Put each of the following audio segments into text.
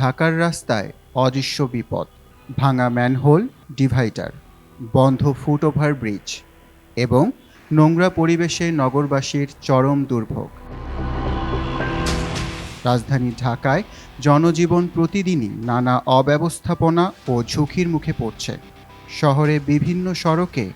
ঢাকার রাস্তায় অদৃশ্য বিপদ, ভাঙা ম্যানহোল, ডিভাইডার, বন্ধ ফুটওভার ব্রিজ এবং নোংরা পরিবেশে নগরবাসীর চরম দুর্ভোগ। রাজধানী ঢাকায় জনজীবন প্রতিদিনই নানা অব্যবস্থাপনা ও ঝুঁকির মুখে পড়ছে। শহরে বিভিন্ন সড়কে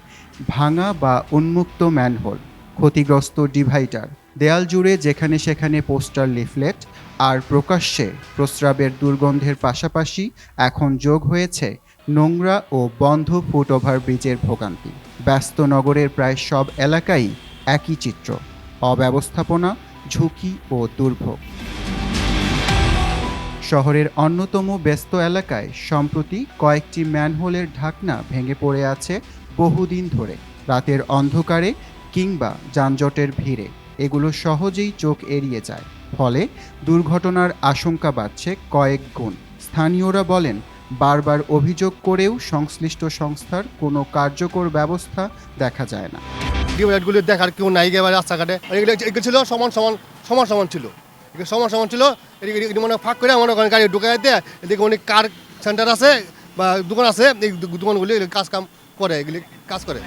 ভাঙা বা উন্মুক্ত ম্যানহোল, ক্ষতিগ্রস্ত ডিভাইডার, দেয়াল জুড়ে যেখানে সেখানে পোস্টার, লিফলেট আর প্রকাশ্যে প্রস্রাবের দুর্গন্ধের পাশাপাশি এখন যোগ হয়েছে নোংরা ও বন্ধ ফুটওভার ব্রিজের ভোগান্তি। ব্যস্ত নগরের প্রায় সব এলাকাই একই চিত্র: অব্যবস্থাপনা, ঝুঁকি ও দুর্ভোগ। শহরের অন্যতম ব্যস্ত এলাকায় সম্প্রতি কয়েকটি ম্যানহোলের ঢাকনা ভেঙে পড়ে আছে বহুদিন ধরে। রাতের অন্ধকারে কিংবা যানজটের ভিড়ে এগুলো সহজেই চোখ এড়িয়ে যায়, ফলে দুর্ঘটনার আশঙ্কা বাড়ছে কয়েক গুণ। স্থানীয়রা বলেন, বারবার অভিযোগ করেও সংশ্লিষ্ট সংস্থার কোনো কার্যকর ব্যবস্থা দেখা যায় না। ডিভাইডগুলো দেখার কেউ নাই, এবার রাস্তাঘাটে এগুলো ছিল সমান ছিল, সমান ছিল। এটি মনে ফাঁক করে আমার ওখানে গাড়ি ঢুকে যেতে, এদিকে অনেক কার সেন্টার আছে বা দোকান আছে, এই দোকানগুলি কাজ করে।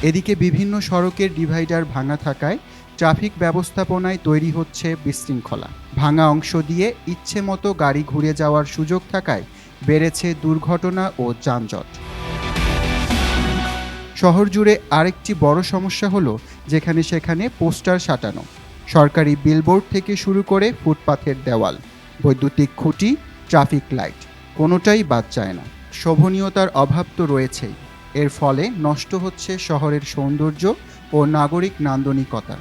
এদিকে বিভিন্ন সড়কের ডিভাইডার ভাঙা থাকায় ট্রাফিক ব্যবস্থাপনায় তৈরি হচ্ছে বিশৃঙ্খলা। ভাঙা অংশ দিয়ে ইচ্ছে মতো গাড়ি ঘুরে যাওয়ার সুযোগ থাকায় বেড়েছে দুর্ঘটনা ও যানজট। শহর জুড়ে আরেকটি বড় সমস্যা হলো যেখানে সেখানে পোস্টার সাঁটানো। সরকারি বিলবোর্ড থেকে শুরু করে ফুটপাথের দেওয়াল, বৈদ্যুতিক খুঁটি, ট্রাফিক লাইট, কোনোটাই বাদ যায় না। শোভনীয়তার অভাব তো রয়েছেই, এর ফলে নষ্ট হচ্ছে শহরের সৌন্দর্য ও নাগরিক নান্দনিকতা।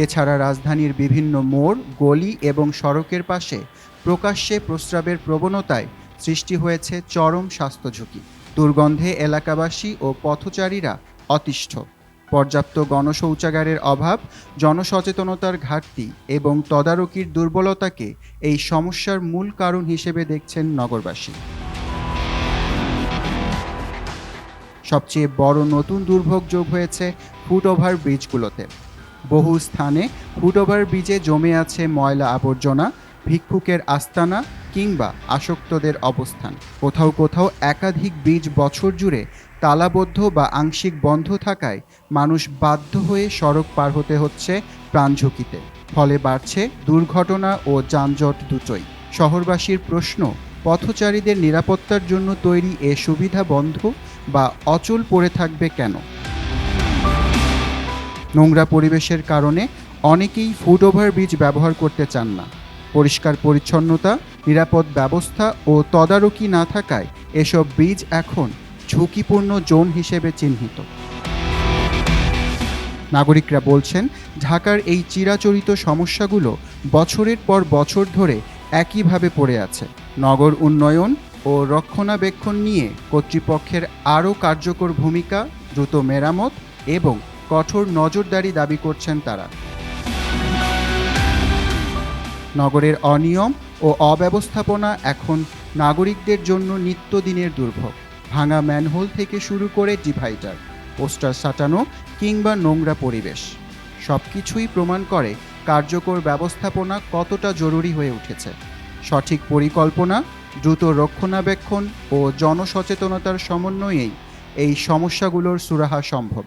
এছাড়া রাজধানীর বিভিন্ন মোড়, গলি এবং সড়কের পাশে প্রকাশ্যে প্রস্রাবের প্রবণতায় সৃষ্টি হয়েছে চরম স্বাস্থ্য ঝুঁকি। দুর্গন্ধে এলাকাবাসী ও পথচারীরা অতিষ্ঠ। পর্যাপ্ত গণশৌচাগারের অভাব, জনসচেতনতার ঘাটতি এবং তদারকির দুর্বলতাকে এই সমস্যার মূল কারণ হিসেবে দেখছেন নগরবাসী। সবচেয়ে বড় নতুন দুর্ভোগ যোগ হয়েছে ফুটওভার ব্রিজগুলোতে। বহু স্থানে ফুটওভার ব্রিজে জমে আছে ময়লা আবর্জনা, ভিক্ষুকের আস্তানা কিংবা আসক্তদের অবস্থান। কোথাও কোথাও একাধিক ব্রিজ বছর জুড়ে তালাবদ্ধ বা আংশিক বন্ধ থাকায় মানুষ বাধ্য হয়ে সড়ক পার হতে হচ্ছে প্রাণ ঝুঁকিতে। ফলে বাড়ছে দুর্ঘটনা ও যানজট দুটোই। শহরবাসীর প্রশ্ন, পথচারীদের নিরাপত্তার জন্য তৈরি এ সুবিধা বন্ধ বা অচল পড়ে থাকবে কেন? নোংরা পরিবেশের কারণে অনেকেই ফুটওভার ব্রিজ ব্যবহার করতে চান না। পরিষ্কার পরিচ্ছন্নতা, নিরাপদ ব্যবস্থা ও তদারকি না থাকায় এসব ব্রিজ এখন ঝুঁকিপূর্ণ জোন হিসেবে চিহ্নিত। নাগরিকরা বলছেন, ঢাকার এই চিরাচরিত সমস্যাগুলো বছরের পর বছর ধরে একইভাবে পড়ে আছে। নগর উন্নয়ন ও রক্ষণাবেক্ষণ নিয়ে কর্তৃপক্ষের আরও কার্যকর ভূমিকা, দ্রুত মেরামত এবং কঠোর নজরদারি দাবি করছেন তারা। নগরের অনিয়ম ও অব্যবস্থাপনা এখন নাগরিকদের জন্য নিত্যদিনের দুর্ভোগ। ভাঙা ম্যানহোল থেকে শুরু করে ডিভাইডার, পোস্টার সাঁটানো কিংবা নোংরা পরিবেশ, সবকিছুই প্রমাণ করে কার্যকর ব্যবস্থাপনা কতটা জরুরি হয়ে উঠেছে। সঠিক পরিকল্পনা, দ্রুত রক্ষণাবেক্ষণ ও জনসচেতনতার সমন্বয়েই এই সমস্যাগুলোর সুরাহা সম্ভব।